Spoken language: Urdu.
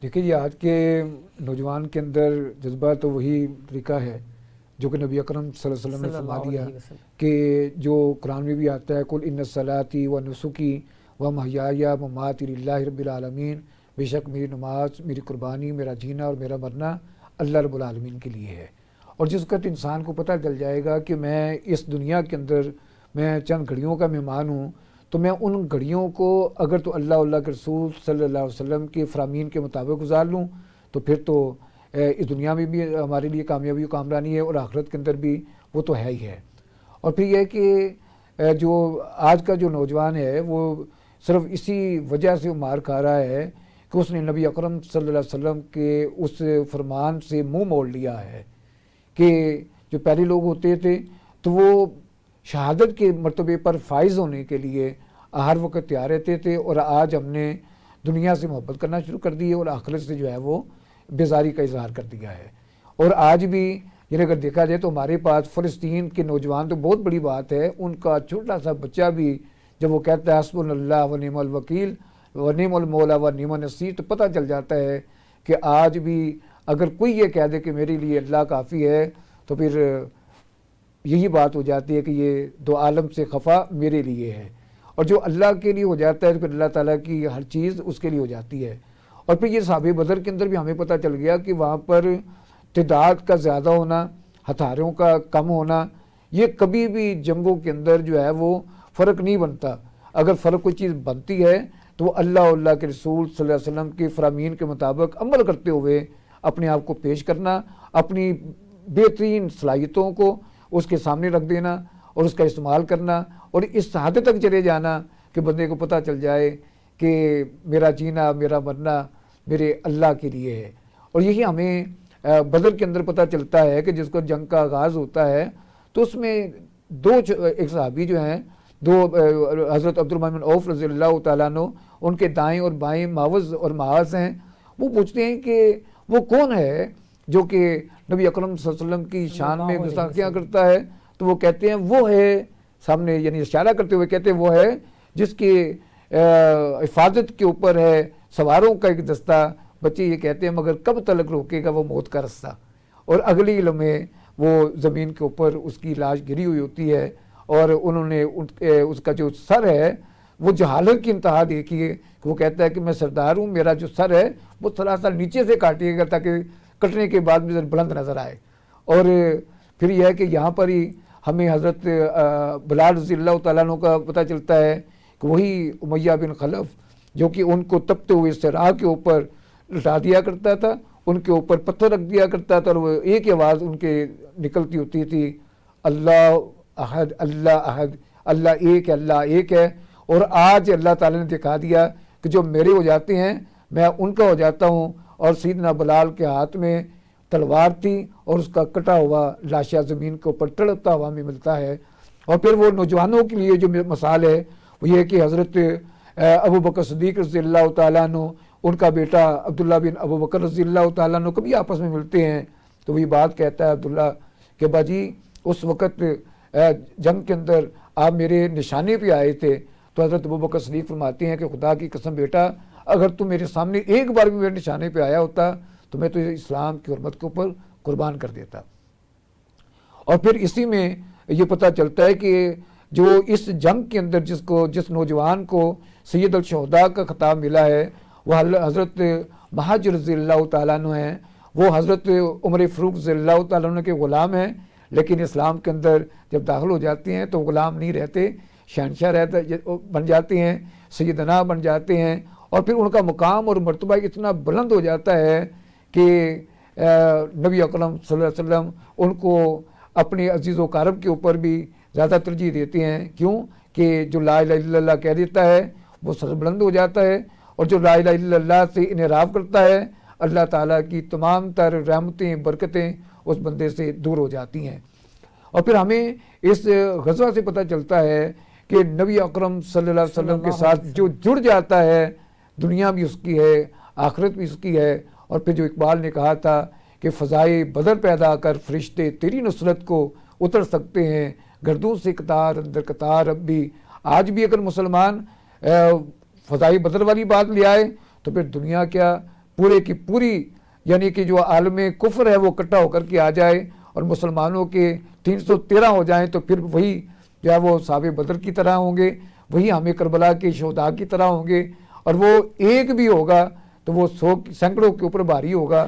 دیکھیے جی، آج کے نوجوان کے اندر جذبہ تو وہی طریقہ ہے جو کہ نبی اکرم صلی اللہ علیہ وسلم نے صلی فرما اللہ دیا علیہ وسلم. کہ جو قرآن میں بھی آتا ہے کل ان صلاتی و نسکی و محیای و مماتی للہ رب العالمین، بے شک میری نماز، میری قربانی، میرا جینا اور میرا مرنا اللہ رب العالمین کے لیے ہے. اور جس وقت انسان کو پتہ چل جائے گا کہ میں اس دنیا کے اندر میں چند گھڑیوں کا مہمان ہوں، تو میں ان گھڑیوں کو اگر تو اللہ کے رسول صلی اللہ علیہ وسلم کے فرامین کے مطابق گزار لوں تو پھر تو اس دنیا میں بھی ہمارے لیے کامیابی و کامرانی ہے، اور آخرت کے اندر بھی وہ تو ہے ہی ہے. اور پھر یہ ہے کہ جو آج کا جو نوجوان ہے وہ صرف اسی وجہ سے مار کھا رہا ہے کہ اس نے نبی اکرم صلی اللہ علیہ وسلم کے اس فرمان سے منہ موڑ لیا ہے کہ جو پہلے لوگ ہوتے تھے تو وہ شہادت کے مرتبے پر فائز ہونے کے لیے ہر وقت تیار رہتے تھے، اور آج ہم نے دنیا سے محبت کرنا شروع کر دی ہے اور آخرت سے جو ہے وہ بیزاری کا اظہار کر دیا ہے. اور آج بھی یعنی اگر دیکھا جائے تو ہمارے پاس فلسطین کے نوجوان تو بہت بڑی بات ہے، ان کا چھوٹا سا بچہ بھی جب وہ کہتا ہے حسبنا اللہ و نعم الوکیل و نعم المولا و نعم النصیر، تو پتہ چل جاتا ہے کہ آج بھی اگر کوئی یہ کہہ دے کہ میرے لیے اللہ کافی ہے تو پھر یہی بات ہو جاتی ہے کہ یہ دو عالم سے خفا میرے لیے ہے. اور جو اللہ کے لیے ہو جاتا ہے تو پھر اللہ تعالیٰ کی ہر چیز اس کے لیے ہو جاتی ہے. اور پھر یہ صحابہ بدر کے اندر بھی ہمیں پتہ چل گیا کہ وہاں پر تعداد کا زیادہ ہونا، ہتھیاروں کا کم ہونا، یہ کبھی بھی جنگوں کے اندر جو ہے وہ فرق نہیں بنتا. اگر فرق کوئی چیز بنتی ہے تو وہ اللہ کے رسول صلی اللہ علیہ وسلم کے فرامین کے مطابق عمل کرتے ہوئے اپنے آپ کو پیش کرنا، اپنی بہترین صلاحیتوں کو اس کے سامنے رکھ دینا اور اس کا استعمال کرنا، اور اس حد تک چلے جانا کہ بندے کو پتہ چل جائے کہ میرا جینا، میرا مرنا میرے اللہ کے لیے ہے. اور یہی ہمیں بدر کے اندر پتہ چلتا ہے کہ جس کو جنگ کا آغاز ہوتا ہے تو اس میں ایک صحابی جو ہیں حضرت عبد الرحمن بن عوف رضی اللہ تعالیٰ عنہ، ان کے دائیں اور بائیں معوذ اور معاذ ہیں. وہ پوچھتے ہیں کہ وہ کون ہے جو کہ نبی اکرم صلی اللہ علیہ وسلم کی شان میں گستاخیاں کرتا ہے؟ تو وہ کہتے ہیں وہ ہے، سامنے یعنی اشارہ کرتے ہوئے کہتے ہیں وہ ہے جس کی حفاظت کے اوپر ہے سواروں کا ایک دستہ. بچے یہ کہتے ہیں مگر کب تلک روکے گا وہ موت کا رستہ. اور اگلی لمحے وہ زمین کے اوپر اس کی لاش گری ہوئی ہوتی ہے، اور انہوں نے اس کا جو سر ہے وہ جہالت کی انتہا دیکھی ہے کہ وہ کہتا ہے کہ میں سردار ہوں، میرا جو سر ہے وہ تھوڑا سا نیچے سے کاٹیے گا تاکہ کٹنے کے بعد میں بلند نظر آئے. اور پھر یہ ہے کہ یہاں پر ہی ہمیں حضرت بلال رضی اللہ تعالیٰ عنہ کا پتہ چلتا ہے کہ وہی امیہ بن خلف جو کہ ان کو تپتے ہوئے صحرا کے اوپر لٹا دیا کرتا تھا، ان کے اوپر پتھر رکھ دیا کرتا تھا، اور وہ ایک ہی آواز ان کے نکلتی ہوتی تھی، اللہ احد اللہ احد، اللہ ایک ہے، اللہ ایک ہے. اور آج اللہ تعالیٰ نے دکھا دیا کہ جو میرے ہو جاتے ہیں میں ان کا ہو جاتا ہوں. اور سیدنا بلال کے ہاتھ میں تلوار تھی اور اس کا کٹا ہوا لاشا زمین کے اوپر تڑپتا ہوا میں ملتا ہے. اور پھر وہ نوجوانوں کے لیے جو مثال ہے وہ یہ کہ حضرت ابو بکر صدیق رضی اللہ تعالیٰ عنہ، ان کا بیٹا عبداللہ بن ابو بکر رضی اللہ تعالیٰ عنہ کبھی آپس میں ملتے ہیں تو وہی بات کہتا ہے عبداللہ کہ باجی اس وقت جنگ کے اندر آپ میرے نشانے پہ آئے تھے. تو حضرت ابو بکر صدیق فرماتے ہیں کہ خدا کی قسم بیٹا، اگر تم میرے سامنے ایک بار بھی میرے نشانے پہ آیا ہوتا تو میں تو اسلام کی حرمت کے اوپر قربان کر دیتا. اور پھر اسی میں یہ پتہ چلتا ہے کہ جو اس جنگ کے اندر جس نوجوان کو سید الشہداء کا خطاب ملا ہے وہ حضرت مہاجر رضی اللہ تعالیٰ عنہ ہیں. وہ حضرت عمر فاروق رضی اللہ تعالیٰ عنہ کے غلام ہیں، لیکن اسلام کے اندر جب داخل ہو جاتے ہیں تو غلام نہیں رہتے، شہنشاہ بن جاتے ہیں، سیدنا بن جاتے ہیں. اور پھر ان کا مقام اور مرتبہ اتنا بلند ہو جاتا ہے کہ نبی اکرم صلی اللہ علیہ وسلم ان کو اپنے عزیز و اقارب کے اوپر بھی زیادہ ترجیح دیتے ہیں. کیوں کہ جو لا الہ الا اللہ کہہ دیتا ہے وہ سر بلند ہو جاتا ہے، اور جو لا الہ الا اللہ سے انحراف کرتا ہے اللہ تعالیٰ کی تمام تر رحمتیں برکتیں اس بندے سے دور ہو جاتی ہیں. اور پھر ہمیں اس غزوہ سے پتہ چلتا ہے کہ نبی اکرم صلی اللہ علیہ وسلم کے ساتھ جو جڑ جاتا ہے دنیا بھی اس کی ہے، آخرت بھی اس کی ہے. اور پھر جو اقبال نے کہا تھا کہ فضائے بدر پیدا کر فرشتے تیری نصرت کو اتر سکتے ہیں، گردوں سے قطار اندر قطار. اب بھی آج بھی اگر مسلمان فضائے بدر والی بات لے آئے تو پھر دنیا کیا پورے کی پوری یعنی کہ جو عالم کفر ہے وہ اکٹھا ہو کر کے آ جائے اور مسلمانوں کے 313 ہو جائیں تو پھر وہی جو ہے وہ صحابہ بدر کی طرح ہوں گے، وہی ہمیں کربلا کے شہداء کی طرح ہوں گے، اور وہ ایک بھی ہوگا تو وہ 100 سینکڑوں کے اوپر بھاری ہوگا۔